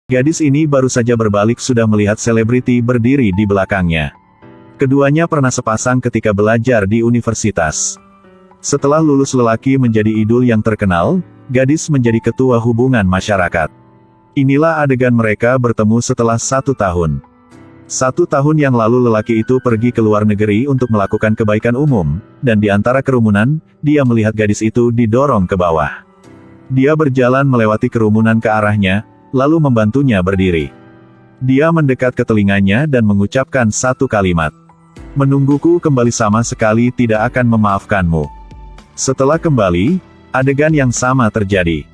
Gadis ini baru saja berbalik sudah melihat selebriti berdiri di belakangnya. Keduanya pernah sepasang ketika belajar di universitas. Setelah lulus lelaki menjadi idol yang terkenal, gadis menjadi ketua hubungan masyarakat. Inilah adegan mereka bertemu setelah 1 tahun. 1 tahun yang lalu lelaki itu pergi ke luar negeri untuk melakukan kebaikan umum, dan di antara kerumunan, dia melihat gadis itu didorong ke bawah. Dia berjalan melewati kerumunan ke arahnya, lalu membantunya berdiri. Dia mendekat ke telinganya dan mengucapkan satu kalimat. "Menungguku kembali sama sekali tidak akan memaafkanmu." Setelah kembali, adegan yang sama terjadi.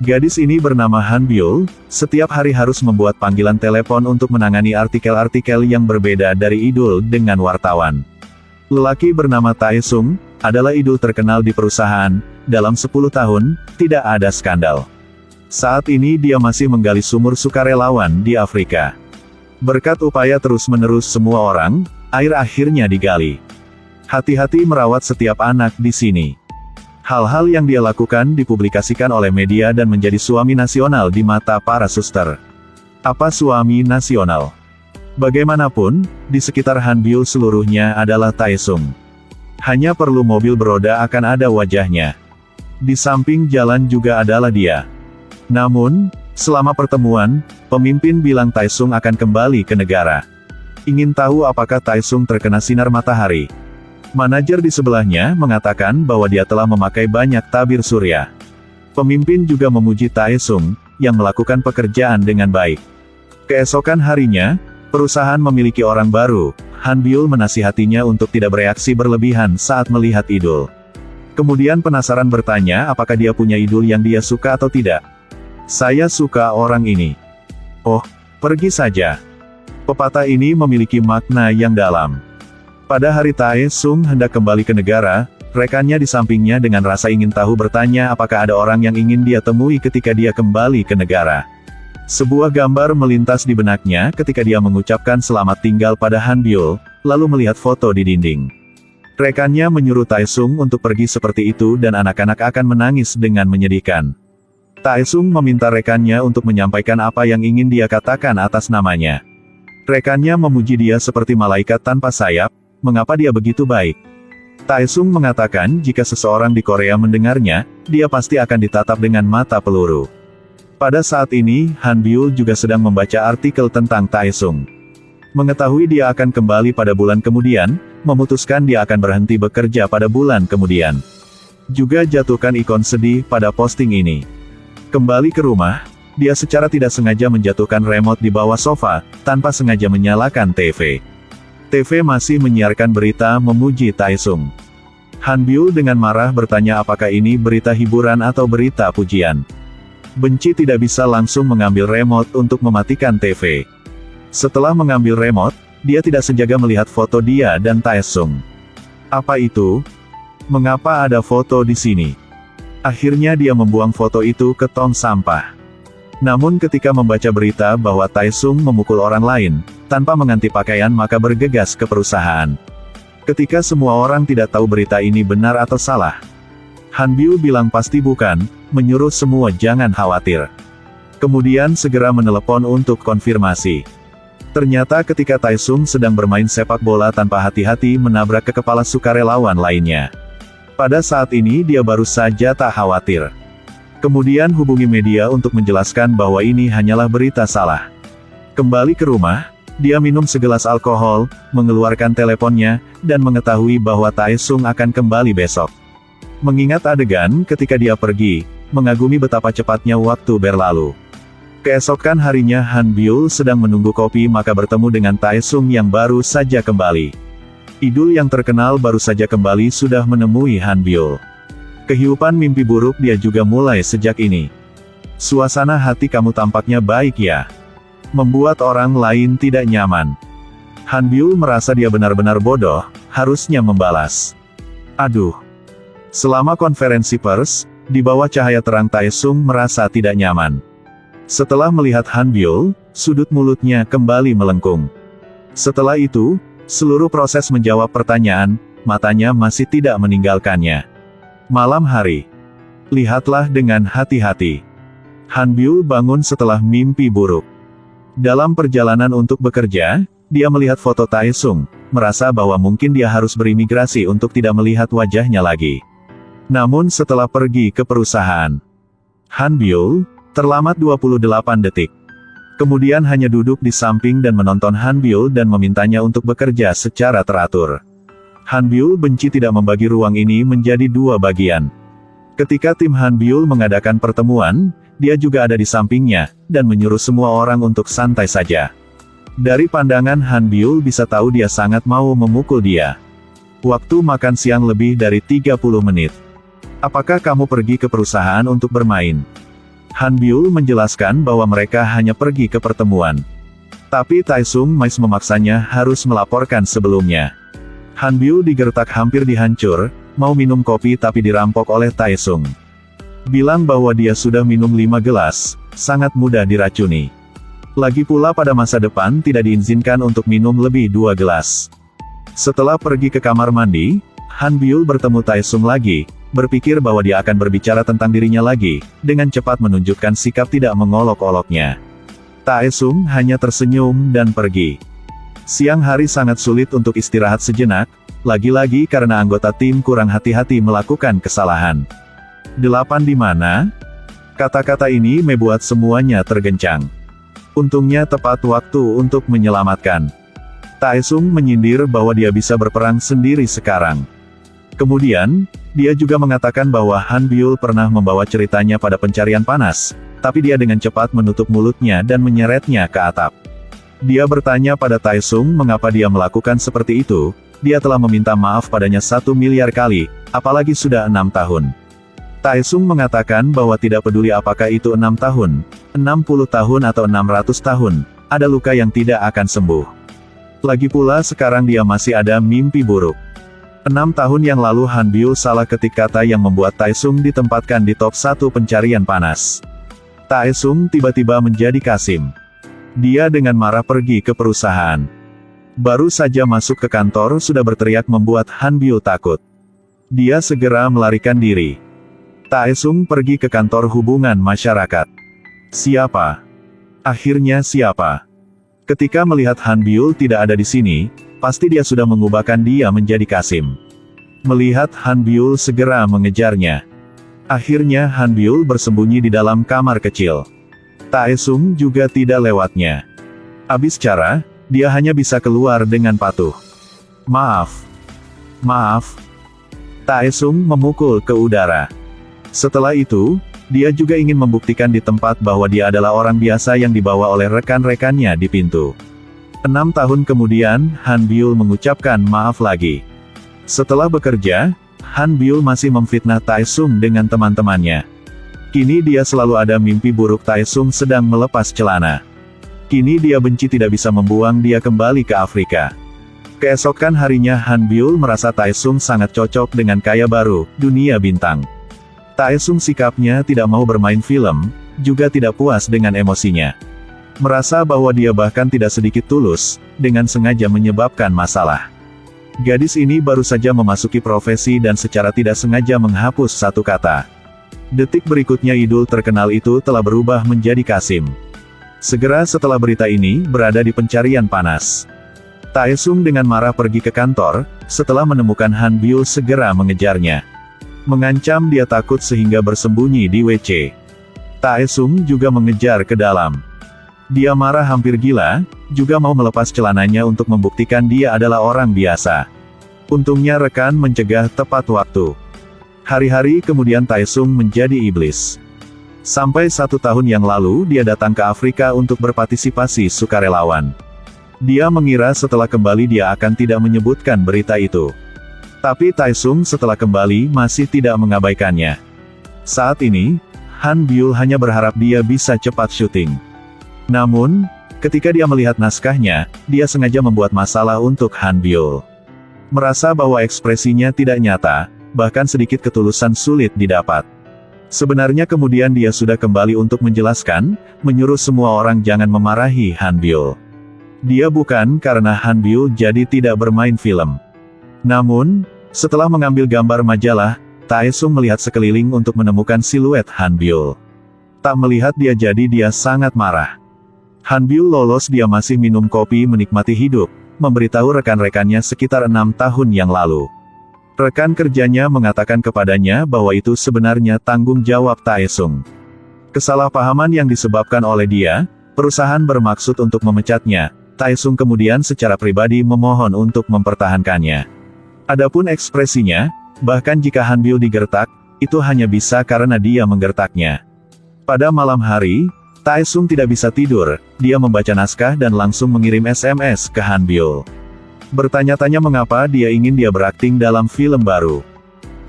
Gadis ini bernama Han Byul, setiap hari harus membuat panggilan telepon untuk menangani artikel-artikel yang berbeda dari idol dengan wartawan. Lelaki bernama Tae Sung, adalah idol terkenal di perusahaan, dalam 10 tahun, tidak ada skandal. Saat ini dia masih menggali sumur sukarelawan di Afrika. Berkat upaya terus-menerus semua orang, air akhirnya digali. Hati-hati merawat setiap anak di sini. Hal-hal yang dia lakukan dipublikasikan oleh media dan menjadi suami nasional di mata para suster. Apa suami nasional? Bagaimanapun, di sekitar Han Byul seluruhnya adalah Tae Sung. Hanya perlu mobil beroda akan ada wajahnya. Di samping jalan juga adalah dia. Namun, selama pertemuan, pemimpin bilang Tae Sung akan kembali ke negara. Ingin tahu apakah Tae Sung terkena sinar matahari? Manajer di sebelahnya mengatakan bahwa dia telah memakai banyak tabir surya. Pemimpin juga memuji Tae Sung, yang melakukan pekerjaan dengan baik. Keesokan harinya, perusahaan memiliki orang baru. Han Byul menasihatinya untuk tidak bereaksi berlebihan saat melihat idol. Kemudian penasaran bertanya apakah dia punya idol yang dia suka atau tidak. "Saya suka orang ini." "Oh, pergi saja." Pepatah ini memiliki makna yang dalam. Pada hari Tae Sung hendak kembali ke negara, rekannya di sampingnya dengan rasa ingin tahu bertanya apakah ada orang yang ingin dia temui ketika dia kembali ke negara. Sebuah gambar melintas di benaknya ketika dia mengucapkan selamat tinggal pada Han Byul, lalu melihat foto di dinding. Rekannya menyuruh Tae Sung untuk pergi seperti itu dan anak-anak akan menangis dengan menyedihkan. Tae Sung meminta rekannya untuk menyampaikan apa yang ingin dia katakan atas namanya. Rekannya memuji dia seperti malaikat tanpa sayap, mengapa dia begitu baik. Tae Sung mengatakan jika seseorang di Korea mendengarnya, dia pasti akan ditatap dengan mata peluru. Pada saat ini, Han Byul juga sedang membaca artikel tentang Tae Sung. Mengetahui dia akan kembali pada bulan kemudian, memutuskan dia akan berhenti bekerja pada bulan kemudian. Juga jatuhkan ikon sedih pada posting ini. Kembali ke rumah, dia secara tidak sengaja menjatuhkan remote di bawah sofa, tanpa sengaja menyalakan TV. TV masih menyiarkan berita memuji Tae Sung. Han Byul dengan marah bertanya apakah ini berita hiburan atau berita pujian. Benci tidak bisa langsung mengambil remote untuk mematikan TV. Setelah mengambil remote, dia tidak sengaja melihat foto dia dan Tae Sung. Apa itu? Mengapa ada foto di sini? Akhirnya dia membuang foto itu ke tong sampah. Namun ketika membaca berita bahwa Tae Sung memukul orang lain, tanpa mengganti pakaian maka bergegas ke perusahaan. Ketika semua orang tidak tahu berita ini benar atau salah, Han Byul bilang pasti bukan, menyuruh semua jangan khawatir. Kemudian segera menelepon untuk konfirmasi. Ternyata ketika Tae Sung sedang bermain sepak bola tanpa hati-hati menabrak ke kepala sukarelawan lainnya. Pada saat ini dia baru saja tak khawatir. Kemudian hubungi media untuk menjelaskan bahwa ini hanyalah berita salah. Kembali ke rumah, dia minum segelas alkohol, mengeluarkan teleponnya, dan mengetahui bahwa Tae Sung akan kembali besok. Mengingat adegan ketika dia pergi, mengagumi betapa cepatnya waktu berlalu. Keesokan harinya Han Byul sedang menunggu kopi maka bertemu dengan Tae Sung yang baru saja kembali. Idol yang terkenal baru saja kembali sudah menemui Han Byul. Kehidupan mimpi buruk dia juga mulai sejak ini. Suasana hati kamu tampaknya baik ya. Membuat orang lain tidak nyaman. Han Byul merasa dia benar-benar bodoh, harusnya membalas. Aduh. Selama konferensi pers, di bawah cahaya terang Tae Sung merasa tidak nyaman. Setelah melihat Han Byul, sudut mulutnya kembali melengkung. Setelah itu, seluruh proses menjawab pertanyaan, matanya masih tidak meninggalkannya. Malam hari. Lihatlah dengan hati-hati. Han Byul bangun setelah mimpi buruk. Dalam perjalanan untuk bekerja, dia melihat foto Taesung, merasa bahwa mungkin dia harus berimigrasi untuk tidak melihat wajahnya lagi. Namun setelah pergi ke perusahaan, Han Byul terlambat 28 detik. Kemudian hanya duduk di samping dan menonton Han Byul dan memintanya untuk bekerja secara teratur. Han Byul benci tidak membagi ruang ini menjadi dua bagian. Ketika tim Han Byul mengadakan pertemuan, dia juga ada di sampingnya, dan menyuruh semua orang untuk santai saja. Dari pandangan Han Byul bisa tahu dia sangat mau memukul dia. Waktu makan siang lebih dari 30 menit. Apakah kamu pergi ke perusahaan untuk bermain? Han Byul menjelaskan bahwa mereka hanya pergi ke pertemuan. Tapi Taesung Mais memaksanya harus melaporkan sebelumnya. Han Byul digertak hampir dihancur, mau minum kopi tapi dirampok oleh Taesung. Bilang bahwa dia sudah minum 5 gelas, sangat mudah diracuni. Lagi pula pada masa depan tidak diizinkan untuk minum lebih 2 gelas. Setelah pergi ke kamar mandi, Han Byul bertemu Taesung lagi, berpikir bahwa dia akan berbicara tentang dirinya lagi, dengan cepat menunjukkan sikap tidak mengolok-oloknya. Taesung hanya tersenyum dan pergi. Siang hari sangat sulit untuk istirahat sejenak, lagi-lagi karena anggota tim kurang hati-hati melakukan kesalahan. 8 di mana? Kata-kata ini membuat semuanya tergencang. Untungnya tepat waktu untuk menyelamatkan. Taesung menyindir bahwa dia bisa berperang sendiri sekarang. Kemudian, dia juga mengatakan bahwa Han Byul pernah membawa ceritanya pada pencarian panas, tapi dia dengan cepat menutup mulutnya dan menyeretnya ke atap. Dia bertanya pada Taesung mengapa dia melakukan seperti itu. Dia telah meminta maaf padanya 1 miliar kali, apalagi sudah 6 tahun. Taesung mengatakan bahwa tidak peduli apakah itu 6 tahun, 60 tahun atau 600 tahun, ada luka yang tidak akan sembuh. Lagi pula sekarang dia masih ada mimpi buruk. 6 tahun yang lalu Han Byul salah ketik kata yang membuat Taesung ditempatkan di top 1 pencarian panas. Taesung tiba-tiba menjadi Kasim. Dia dengan marah pergi ke perusahaan. Baru saja masuk ke kantor sudah berteriak membuat Han Byul takut. Dia segera melarikan diri. Taesung pergi ke kantor hubungan masyarakat. Siapa? Akhirnya siapa? Ketika melihat Han Byul tidak ada di sini, pasti dia sudah mengubahkan dia menjadi Kasim. Melihat Han Byul segera mengejarnya. Akhirnya Han Byul bersembunyi di dalam kamar kecil. Taesung juga tidak lewatnya. Habis cara, dia hanya bisa keluar dengan patuh. Maaf. Maaf. Taesung memukul ke udara. Setelah itu, dia juga ingin membuktikan di tempat bahwa dia adalah orang biasa yang dibawa oleh rekan-rekannya di pintu. 6 tahun kemudian, Han Byul mengucapkan maaf lagi. Setelah bekerja, Han Byul masih memfitnah Taesung dengan teman-temannya. Kini dia selalu ada mimpi buruk Taesung sedang melepas celana. Kini dia benci tidak bisa membuang dia kembali ke Afrika. Keesokan harinya Han Byul merasa Taesung sangat cocok dengan kaya baru, dunia bintang. Taesung sikapnya tidak mau bermain film, juga tidak puas dengan emosinya. Merasa bahwa dia bahkan tidak sedikit tulus, dengan sengaja menyebabkan masalah. Gadis ini baru saja memasuki profesi dan secara tidak sengaja menghapus satu kata. Detik berikutnya idol terkenal itu telah berubah menjadi Kasim. Segera setelah berita ini berada di pencarian panas. Taesung dengan marah pergi ke kantor, setelah menemukan Han Byul segera mengejarnya. Mengancam dia takut sehingga bersembunyi di WC. Taesung juga mengejar ke dalam. Dia marah hampir gila, juga mau melepas celananya untuk membuktikan dia adalah orang biasa. Untungnya rekan mencegah tepat waktu. Hari-hari kemudian Taesung menjadi iblis. Sampai 1 tahun yang lalu dia datang ke Afrika untuk berpartisipasi sukarelawan. Dia mengira setelah kembali dia akan tidak menyebutkan berita itu. Tapi Taesung setelah kembali masih tidak mengabaikannya. Saat ini, Han Byul hanya berharap dia bisa cepat syuting. Namun, ketika dia melihat naskahnya, dia sengaja membuat masalah untuk Han Byul. Merasa bahwa ekspresinya tidak nyata, bahkan sedikit ketulusan sulit didapat. Sebenarnya kemudian dia sudah kembali untuk menjelaskan, menyuruh semua orang jangan memarahi Han Byul. Dia bukan karena Han Byul jadi tidak bermain film. Namun, setelah mengambil gambar majalah, Taesung melihat sekeliling untuk menemukan siluet Han Byul. Tak melihat dia jadi dia sangat marah. Han Byul lolos, dia masih minum kopi menikmati hidup, memberitahu rekan-rekannya sekitar 6 tahun yang lalu. Rekan kerjanya mengatakan kepadanya bahwa itu sebenarnya tanggung jawab Taesung. Kesalahpahaman yang disebabkan oleh dia, perusahaan bermaksud untuk memecatnya. Taesung kemudian secara pribadi memohon untuk mempertahankannya. Adapun ekspresinya, bahkan jika Han Byul digertak, itu hanya bisa karena dia menggertaknya. Pada malam hari, Taesung tidak bisa tidur, dia membaca naskah dan langsung mengirim SMS ke Han Byul. Bertanya-tanya mengapa dia ingin dia berakting dalam film baru.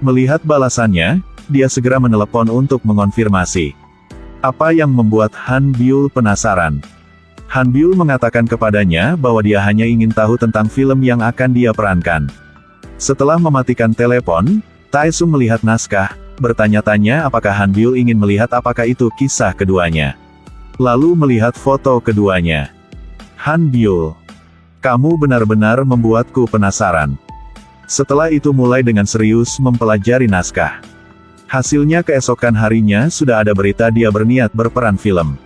Melihat balasannya, dia segera menelepon untuk mengonfirmasi. Apa yang membuat Han Byul penasaran? Han Byul mengatakan kepadanya bahwa dia hanya ingin tahu tentang film yang akan dia perankan. Setelah mematikan telepon, Taesung melihat naskah, bertanya-tanya apakah Han Byul ingin melihat apakah itu kisah keduanya. Lalu melihat foto keduanya. Han Byul, kamu benar-benar membuatku penasaran. Setelah itu mulai dengan serius mempelajari naskah. Hasilnya keesokan harinya sudah ada berita dia berniat berperan film.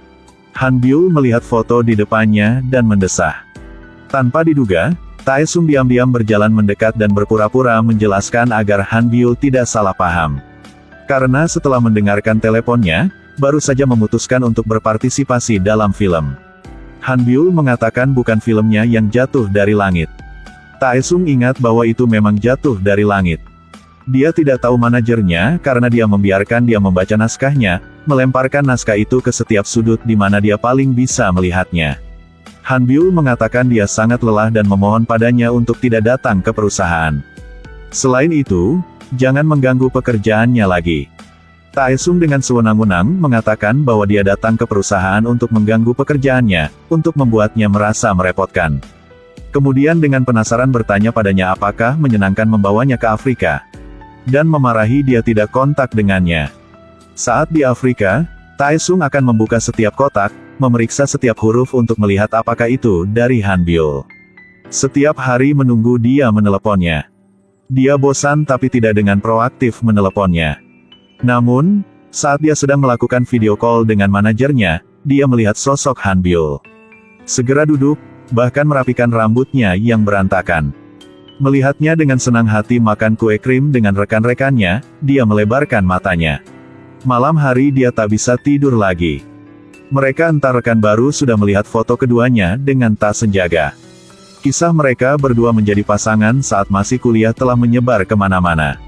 Han Byul melihat foto di depannya dan mendesah. Tanpa diduga, Taesung diam-diam berjalan mendekat dan berpura-pura menjelaskan agar Han Byul tidak salah paham. Karena setelah mendengarkan teleponnya, baru saja memutuskan untuk berpartisipasi dalam film. Han Byul mengatakan bukan filmnya yang jatuh dari langit. Taesung ingat bahwa itu memang jatuh dari langit. Dia tidak tahu manajernya karena dia membiarkan dia membaca naskahnya, melemparkan naskah itu ke setiap sudut di mana dia paling bisa melihatnya. Han Byul mengatakan dia sangat lelah dan memohon padanya untuk tidak datang ke perusahaan. Selain itu, jangan mengganggu pekerjaannya lagi. Taesung dengan sewenang-wenang mengatakan bahwa dia datang ke perusahaan untuk mengganggu pekerjaannya, untuk membuatnya merasa merepotkan. Kemudian dengan penasaran bertanya padanya apakah menyenangkan membawanya ke Afrika. Dan memarahi dia tidak kontak dengannya. Saat di Afrika, Taesung akan membuka setiap kotak, memeriksa setiap huruf untuk melihat apakah itu dari Han Byul. Setiap hari menunggu dia meneleponnya. Dia bosan tapi tidak dengan proaktif meneleponnya. Namun, saat dia sedang melakukan video call dengan manajernya, dia melihat sosok Han Byul. Segera duduk, bahkan merapikan rambutnya yang berantakan. Melihatnya dengan senang hati makan kue krim dengan rekan-rekannya, dia melebarkan matanya. Malam hari dia tak bisa tidur lagi. Mereka antar rekan baru sudah melihat foto keduanya dengan tak senjaga. Kisah mereka berdua menjadi pasangan saat masih kuliah telah menyebar kemana-mana.